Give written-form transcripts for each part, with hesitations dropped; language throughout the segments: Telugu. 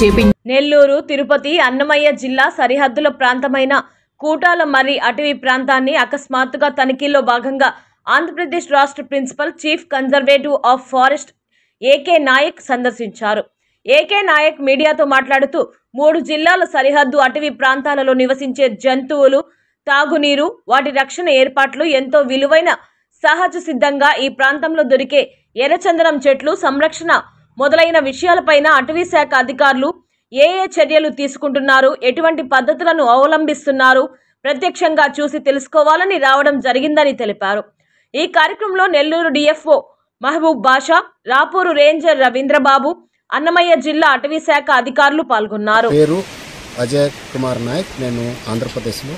చేపించారు. నెల్లూరు, తిరుపతి, అన్నమయ్య జిల్లా సరిహద్దుల ప్రాంతమైన కూటాల మర్రి అటవీ ప్రాంతాన్ని అకస్మాత్తుగా తనిఖీల్లో భాగంగా ఆంధ్రప్రదేశ్ రాష్ట్ర principal chief conservative of forest AK Naik సందర్శించారు. ఏకే నాయక్ మీడియాతో మాట్లాడుతూ 3 జిల్లాల సరిహద్దు అటవీ ప్రాంతాలలో నివసించే జంతువులు, తాగునీరు, వాటి రక్షణ ఏర్పాట్లు, ఎంతో విలువైన సహజ సిద్ధంగా ఈ ప్రాంతంలో దొరికే ఎర్రచందనం చెట్లు సంరక్షణ మొదలైన విషయాలపైన అటవీ శాఖ అధికారులు ఏ చర్యలు తీసుకుంటున్నారు, ఎటువంటి పద్ధతులను అవలంబిస్తున్నారు ప్రత్యక్షంగా చూసి తెలుసుకోవాలని రావడం జరిగిందని తెలిపారు. ఈ కార్యక్రమంలో నెల్లూరు డిఎఫ్ఓ మహబూబ్ బాషా, రాపూరు రేంజర్ రవీంద్రబాబు, అన్నమయ్య జిల్లా అటవీ శాఖ అధికారులు పాల్గొన్నారు. పేరు అజయ్ కుమార్ నాయక్. నేను ఆంధ్రప్రదేశ్లో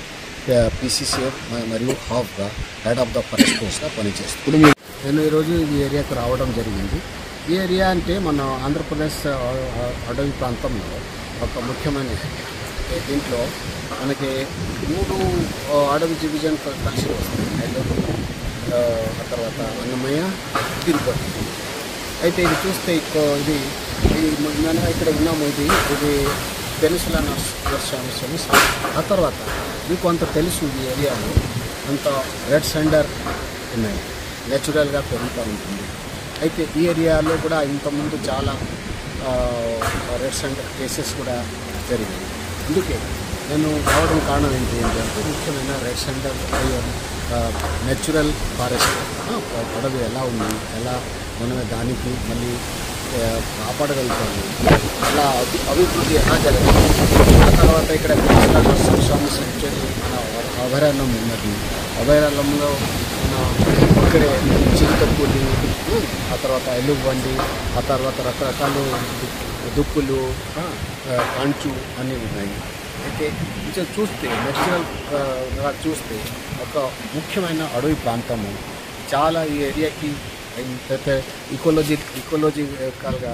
పీసీసీఎఫ్ మరియు హాఫ్గా హెడ్ ఆఫ్ ద ఫారెస్ట్ ఫోర్స్గా పనిచేస్తాను. నేను ఈరోజు ఈ ఏరియాకు రావడం జరిగింది. ఈ ఏరియా అంటే మన ఆంధ్రప్రదేశ్ అడవి ప్రాంతంలో ఒక ముఖ్యమైన దీంట్లో మనకి 3 అడవి డివిజన్ కలిసి వస్తుంది. ఆ తర్వాత అన్నమయ్య, తిరుపతి. అయితే ఇది చూస్తే ఇది మనం ఇక్కడ ఉన్నాము. ఇది పెనిసులా నరసింహస్వామి. ఆ తర్వాత మీకు అంత తెలుసు ఈ ఏరియాలో అంత రెడ్ సెండర్ ఉన్నాయి, నేచురల్గా పెరుగుతూ ఉంటుంది. అయితే ఈ ఏరియాలో కూడా ఇంతకుముందు చాలా రెడ్ సెంటర్ కేసెస్ కూడా జరిగాయి. అందుకే నేను రావడం కారణం ఏంటంటే ముఖ్యమైన రెడ్ సెంటర్ నేచురల్ ఫారెస్ట్ అడవి ఎలా ఉంది, ఎలా మనమే దానికి మళ్ళీ కాపాడగలుగుతాము, అలా అభివృద్ధి ఎలా జరగాలి. ఆ తర్వాత ఇక్కడ నరసింహస్వామి సెంచరీ మన అభయారణ్యం ఉన్నది. అభయారణ్యంలో మన ఇక్కడే చింతపూడి, ఆ తర్వాత ఎలుగుబండి, ఆ తర్వాత రకరకాల దుప్పులు, కంచు అన్నీ ఉన్నాయి. అయితే కొంచెం చూస్తే నేచురల్గా చూస్తే ఒక ముఖ్యమైన అడవి ప్రాంతము. చాలా ఈ ఏరియాకి ఈకోలాజికల్గా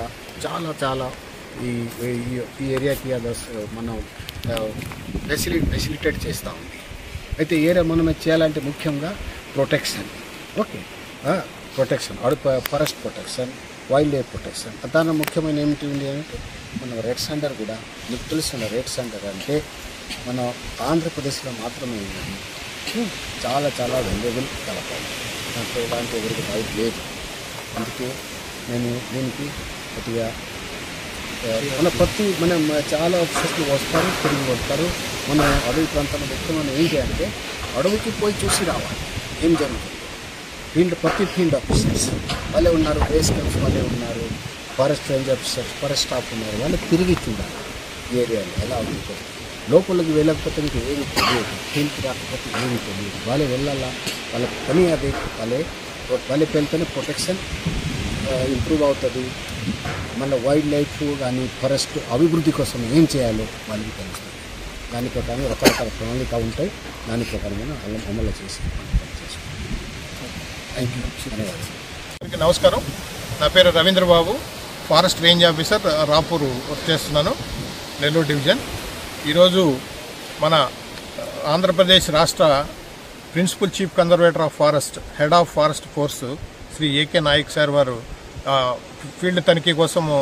చాలా ఈ ఏరియాకి అది మనం ఫెసిలిటేట్ చేస్తూ ఉంది. అయితే ఏరియా మనం చేయాలంటే ముఖ్యంగా protection, protection, forest protection, wild life protection. దాని ముఖ్యమైన ఏమిటి ఉంది అంటే మనం రెడ్ సెండర్ కూడా మీకు తెలుస్తున్న రెడ్ సెండర్ అంటే మన ఆంధ్రప్రదేశ్లో మాత్రమే ఉన్నది. చాలా వాల్యుబుల్ కలపాలి, దాంట్లో ఎలాంటి ఎవరికి డౌట్ లేదు. అందుకే నేను దీనికి కొద్దిగా మనం చాలా ఆఫీసర్స్లు వస్తారు, తిరిగి వస్తారు. మన అడవి ప్రాంతంలో ముఖ్యమైన ఏంటి అంటే అడవికి పోయి చూసి రావాలి ఏం జరుగుతుంది. ప్రతి ఫీల్డ్ ఆఫీసర్స్ వాళ్ళే ఉన్నారు, బేస్ క్యాంప్స్ వాళ్ళే ఉన్నారు, forest range officers, forest staff ఉన్నారు. వాళ్ళు తిరిగి చూడాలి ఈ ఏరియాలో ఎలా ఉంటుంది. లోపలికి వెళ్ళకపోతే మీకు ఏమి తెలియదు, ఫీల్డ్కి రాకపోతే ఏమి తెలియదు. వాళ్ళే వెళ్ళాలా, వాళ్ళ పని అది. వాళ్ళే వెళ్తేనే ప్రొటెక్షన్ ఇంప్రూవ్ అవుతుంది. మళ్ళీ వైల్డ్ లైఫ్ కానీ ఫారెస్ట్ అభివృద్ధి కోసం ఏం చేయాలో వాళ్ళకి తెలుస్తుంది. దాని ప్రకారం రకరకాల ప్రణాళిక ఉంటాయి. దాని ప్రకారంగా అమలు చేసి థ్యాంక్ యూ. ధన్యవాదాలు. నమస్కారం. నా పేరు Ravindra Babu, forest range officer, Rapur work చేస్తున్నాను, నెల్లూరు డివిజన్. ఈరోజు మన ఆంధ్రప్రదేశ్ రాష్ట్ర principal chief conservator of forest, head of forest force Shri AK Naik sir వారు ఫీల్డ్ తనిఖీ కోసము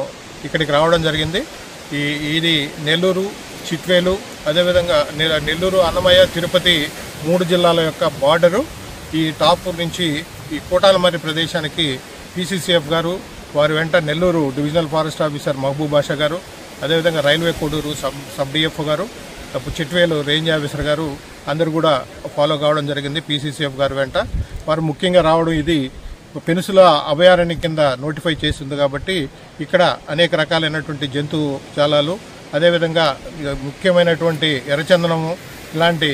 ఇక్కడికి రావడం జరిగింది. ఇది నెల్లూరు, చిట్వేలు, అదేవిధంగా నెల్లూరు, అన్నమయ్య, తిరుపతి 3 జిల్లాల యొక్క బార్డరు. ఈ టాపూర్ నుంచి ఈ కోటాలమర్రి ప్రదేశానికి పీసీసీఎఫ్ గారు, వారి వెంట Nellore divisional forest officer Mahaboob Basha గారు, అదేవిధంగా రైల్వే కోడూరు సబ్ డిఎఫ్ గారు, చిట్వేలు రేంజ్ ఆఫీసర్ గారు అందరూ కూడా ఫాలో కావడం జరిగింది పీసీసీఎఫ్ గారు వెంట. వారు ముఖ్యంగా రావడం ఇది పెనుసుల అభయారణ్యం కింద నోటిఫై చేసింది కాబట్టి ఇక్కడ అనేక రకాలైనటువంటి జంతు జాలాలు, అదేవిధంగా ముఖ్యమైనటువంటి ఎర్రచందనము ఇలాంటి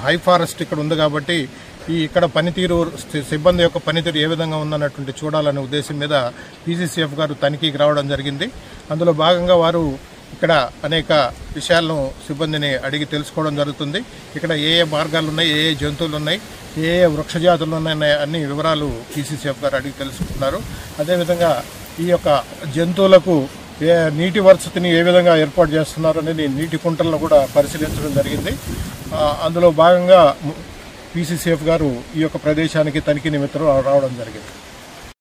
హై ఫారెస్ట్ ఇక్కడ ఉంది కాబట్టి ఇక్కడ పనితీరు, సిబ్బంది యొక్క పనితీరు ఏ విధంగా ఉందన్నటువంటి చూడాలనే ఉద్దేశం మీద పీసీసీఎఫ్ గారు తనిఖీకి రావడం జరిగింది. అందులో భాగంగా వారు ఇక్కడ అనేక విషయాలను సిబ్బందిని అడిగి తెలుసుకోవడం జరుగుతుంది. ఇక్కడ ఏ మార్గాలు ఉన్నాయి, ఏ జంతువులు ఉన్నాయి, ఏ వృక్ష జాతులు ఉన్నాయి అన్ని వివరాలు పీసీసీఎఫ్ గారు అడిగి తెలుసుకుంటున్నారు. అదేవిధంగా ఈ యొక్క జంతువులకు నీటి వసతిని ఏ విధంగా ఏర్పాటు చేస్తున్నారు అనేది నీటి కుంటలను కూడా పరిశీలించడం జరిగింది. అందులో భాగంగా పీసీసీఎఫ్ గారు ఈ యొక్క ప్రదేశానికి తనిఖీ నిమిత్తం రావడం జరిగింది.